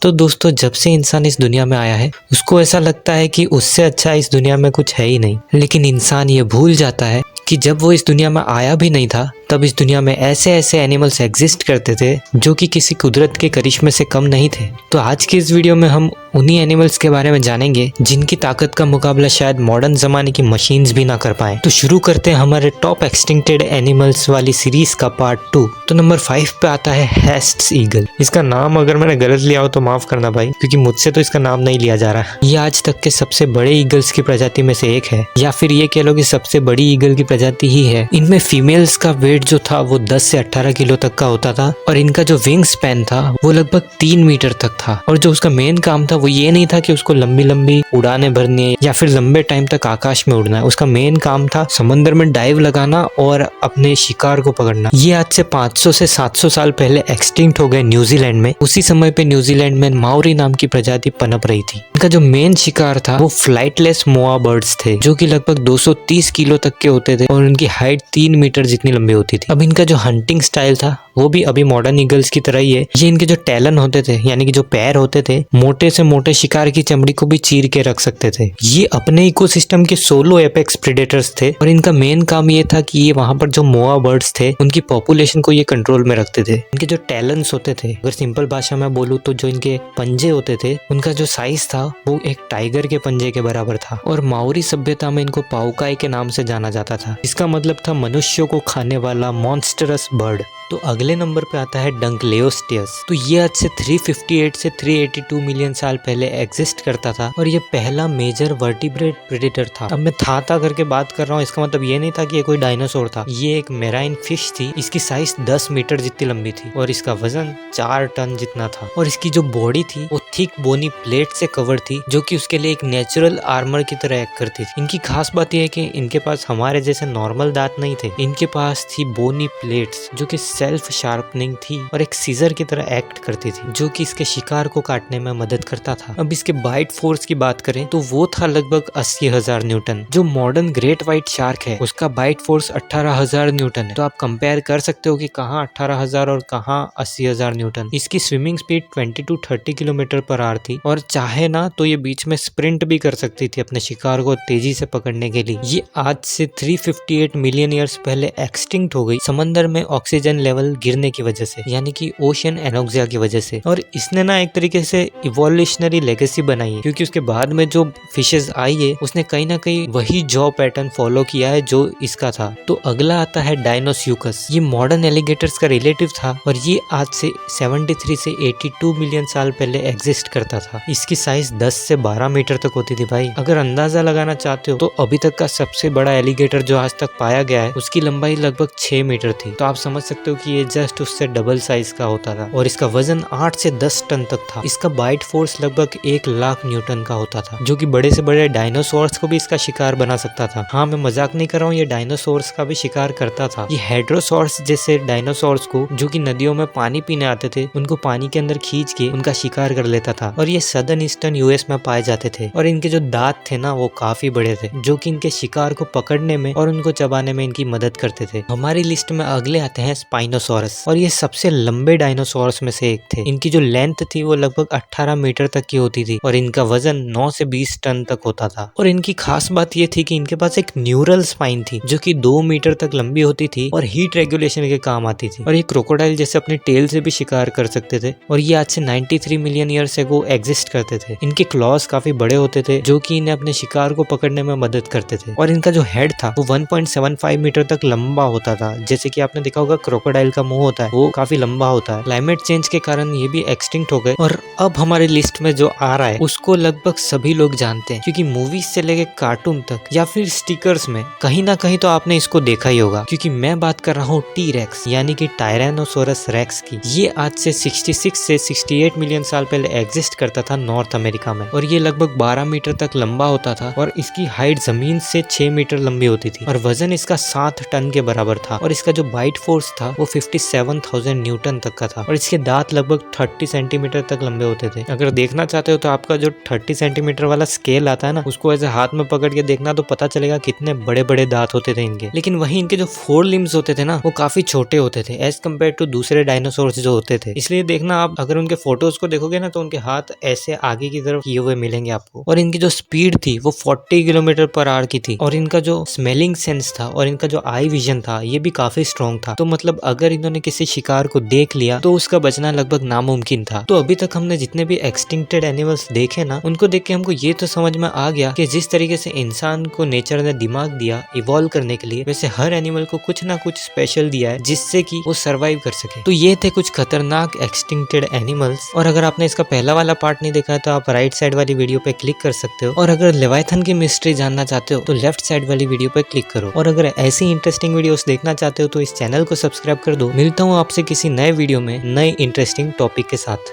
तो दोस्तों, जब से इंसान इस दुनिया में आया है उसको ऐसा लगता है कि उससे अच्छा इस दुनिया में कुछ है ही नहीं। लेकिन इंसान ये भूल जाता है कि जब वो इस दुनिया में आया भी नहीं था तब इस दुनिया में ऐसे ऐसे एनिमल्स एग्जिस्ट करते थे जो कि किसी कुदरत के करिश्मे से कम नहीं थे। तो आज की इस वीडियो में हम उन्हीं एनिमल्स के बारे में जानेंगे जिनकी ताकत का मुकाबला शायद मॉडर्न जमाने की मशीन्स भी ना कर पाए। तो शुरू करते हैं हमारे टॉप एक्सटिंक्टेड एनिमल्स वाली सीरीज का पार्ट 2। तो नंबर 5 पे आता है हेस्ट्स ईगल। इसका नाम अगर मैंने गलत लिया हो तो माफ करना भाई, क्योंकि मुझसे तो इसका नाम नहीं लिया जा रहा। ये आज तक के सबसे बड़े ईगल्स की प्रजाति में से एक है, या फिर ये कह लो कि सबसे बड़ी ईगल की प्रजाति ही है। इनमें फीमेल्स का वेट जो था वो 10 से 18 किलो तक का होता था और इनका जो विंग स्पैन था वो लगभग 3 मीटर तक था। और जो उसका मेन काम था वो ये नहीं था कि उसको लंबी लंबी उड़ानें भरनी है या फिर लंबे टाइम तक आकाश में उड़ना है। उसका मेन काम था समंदर में डाइव लगाना और अपने शिकार को पकड़ना। ये आज से 500 से 700 साल पहले एक्सटिंक्ट हो गए न्यूजीलैंड में। उसी समय पे न्यूजीलैंड में माओरी नाम की प्रजाति पनप रही थी। इनका जो मेन शिकार था वो फ्लाइटलेस मोआ बर्ड्स थे जो कि लगभग 230 किलो तक के होते थे और उनकी हाइट 3 मीटर जितनी लंबी होती थी। अब इनका जो हंटिंग स्टाइल था वो भी अभी मॉडर्न ईगल्स की तरह ही है। ये इनके जो टैलन होते थे यानी कि जो पैर होते थे, मोटे से मोटे शिकार की चमड़ी को भी चीर के रख सकते थे। ये अपने इकोसिस्टम के सोलो एपेक्स प्रेडेटर्स थे और इनका मेन काम ये था कि ये वहां पर जो मोआ बर्ड्स थे उनकी पॉपुलेशन को ये कंट्रोल में रखते थे। इनके जो टैलेंट्स होते थे, अगर सिंपल भाषा में बोलूँ तो जो इनके पंजे होते थे उनका जो साइज था वो एक टाइगर के पंजे के बराबर था। और माओरी सभ्यता में इनको पाउकाई के नाम से जाना जाता था। इसका मतलब था मनुष्यों को खाने वाला मॉन्स्टरस बर्ड। तो अगले नंबर पे आता है डंकलेओस्टियस। तो ये आज से 358 से 382 मिलियन साल पहले एग्जिस्ट करता था और ये पहला मेजर वर्टिब्रेट प्रेडेटर था। अब मैं था करके बात कर रहा हूँ, इसका मतलब ये नहीं था कि ये कोई डायनासोर था। ये एक मेराइन फिश थी। इसकी साइज 10 मीटर जितनी लंबी थी और इसका वजन 4 टन जितना था। और इसकी जो बॉडी थी वो थिक बोनी प्लेट से कवर्ड थी जो कि उसके लिए एक नेचुरल आर्मर की तरह एक्ट करती थी। इनकी खास बात यह है कि इनके पास हमारे जैसे नॉर्मल दांत नहीं थे। इनके पास थी बोनी प्लेट्स जो कि सेल्फ शार्पनिंग थी और एक सीजर की तरह एक्ट करती थी जो कि इसके शिकार को काटने में मदद करता था। अब इसके बाइट फोर्स की बात करें तो वो था लगभग 80,000 न्यूटन। जो मॉडर्न ग्रेट व्हाइट शार्क है उसका बाइट फोर्स 18,000 न्यूटन है। तो आप कंपेयर कर सकते हो कि कहाँ 18,000 और कहाँ 80,000 न्यूटन। इसकी swimming speed 20 to 30 kilometre per hour थी और चाहे ना तो ये बीच में स्प्रिंट भी कर सकती थी अपने शिकार को तेजी से पकड़ने के लिए। ये आज से 358 मिलियन ईयर्स पहले एक्सटिंक्ट हो गई समंदर में ऑक्सीजन लेवल गिरने की वजह से, यानी कि ओशन एनोक्सिया की वजह से। और इसने ना एक तरीके से इवोल्यूशनरी लेगेसी बनाई है, क्योंकि उसके बाद में जो फिशेस आई है उसने कहीं ना कहीं वही जॉ पैटर्न फॉलो किया है जो इसका था। तो अगला आता है डायनोस्यूकस। ये मॉडर्न एलिगेटर्स का रिलेटिव था और ये आज से 73 से 82 मिलियन साल पहले एग्जिस्ट करता था। इसकी साइज 10 से 12 मीटर तक होती थी भाई। अगर अंदाजा लगाना चाहते हो तो अभी तक का सबसे बड़ा एलिगेटर जो आज तक पाया गया है उसकी लंबाई लगभग 6 मीटर थी। तो आप समझ सकते हो कि ये जस्ट उससे डबल साइज का होता था और इसका वजन 8 से 10 टन तक था। इसका बाइट फोर्स लगभग 1 लाख न्यूटन का होता था जो कि बड़े से बड़े डायनासोर्स को भी इसका शिकार बना सकता था। हाँ, मैं मजाक नहीं कर रहा हूँ, ये डायनासोर्स का भी शिकार करता था। ये हेड्रोसॉर्स जैसे डायनासोर्स को जो कि नदियों में पानी पीने आते थे उनको पानी के अंदर खींच के उनका शिकार कर लेता था। और ये सदर्न ईस्टर्न यूएस में पाए जाते थे और इनके जो दांत थे ना वो काफी बड़े थे जो कि इनके शिकार को पकड़ने में और उनको चबाने में इनकी मदद करते थे। हमारी लिस्ट में अगले आते हैं स्पाइनोसॉरस और ये सबसे लंबे डायनासोर्स में से एक थे। इनकी जो लेंथ थी वो लगभग 18 मीटर तक की होती थी और इनका वजन 9 से 20 टन तक होता था। और इनकी खास बात ये थी कि इनके पास एक न्यूरल स्पाइन थी जो कि 2 मीटर तक लंबी होती थी और हीट रेगुलेशन के काम आती थी। और ये क्रोकोडाइल जैसे अपनी टेल से भी शिकार कर सकते थे और ये आज से 93 मिलियन ईयर से वो एग्जिस्ट करते थे। इनके क्लॉज काफी बड़े होते थे जो कि इन्हें अपने शिकार को पकड़ने में मदद करते थे। और इनका जो हेड था वो 1.75 मीटर तक लंबा होता था। जैसे कि आपने देखा होगा क्रोकोडाइल का मुंह होता है वो काफी लंबा होता है। क्लाइमेट चेंज के कारण ये भी एक्सटिंक्ट हो गए। और अब हमारी लिस्ट में जो आ रहा है उसको लगभग सभी लोग जानते हैं, क्योंकि मूवीज से लेके कार्टून तक या फिर स्टिकर्स में कहीं ना कहीं तो आपने इसको देखा ही होगा। क्योंकि मैं बात कर रहा हूँ टी रेक्स यानी कि टायरानोसोरस रेक्स की। ये आज से 66 से 68 मिलियन साल पहले एग्जिस्ट करता था नॉर्थ अमेरिका में और ये लगभग 12 मीटर तक लंबा होता था और इसकी हाइट जमीन से 6 मीटर लंबी होती थी और वजन इसका 7 टन के बराबर था। और इसका जो बाइट फोर्स था वो 57,000 न्यूटन तक का था और इसके दांत लगभग 30 सेंटीमीटर तक लंबे होते थे। अगर देखना चाहते हो तो आपका जो 30 सेंटीमीटर वाला स्केल आता है ना, उसको ऐसे हाथ में पकड़ के देखना तो पता चलेगा कितने बड़े बड़े दांत होते थे इनके। लेकिन वहीं इनके जो 4 लिम्स होते थे ना, वो काफी छोटे होते थे एज कम्पेयर टू दूसरे डायनासोर जो होते थे। इसलिए देखना आप अगर उनके फोटोज को देखोगे ना, तो उनके हाथ ऐसे आगे की तरफ किए हुए मिलेंगे आपको। और इनकी जो स्पीड थी वो 40 किलोमीटर पर आवर की थी और इनका जो स्मेलिंग सेंस था और इनका जो आई विजन था ये भी काफी स्ट्रॉन्ग था। तो मतलब अगर इन्होंने किसी शिकार को देख लिया तो उसका बचना लगभग नामुमकिन था। तो अभी तक हमने जितने भी एक्सटिंक्टेड एनिमल्स देखे ना, उनको देख के हमको ये तो समझ में आ गया कि जिस तरीके से इंसान को नेचर ने दिमाग दिया इवॉल्व करने के लिए, वैसे हर एनिमल को कुछ ना कुछ स्पेशल दिया है जिससे कि वो सरवाइव कर सके। तो ये थे कुछ खतरनाक एक्सटिंक्टेड एनिमल्स। और अगर आपने इसका पहला वाला पार्ट नहीं देखा है तो आप राइट साइड वाली वीडियो पे क्लिक कर सकते हो। और अगर लेवाइथन की मिस्ट्री जानना चाहते हो तो लेफ्ट साइड वाली वीडियो पे क्लिक करो। और अगर ऐसी इंटरेस्टिंग वीडियोस देखना चाहते हो तो इस चैनल को सब्सक्राइब कर दो। मिलता हूँ आपसे किसी नए वीडियो में नए इंटरेस्टिंग टॉपिक के साथ।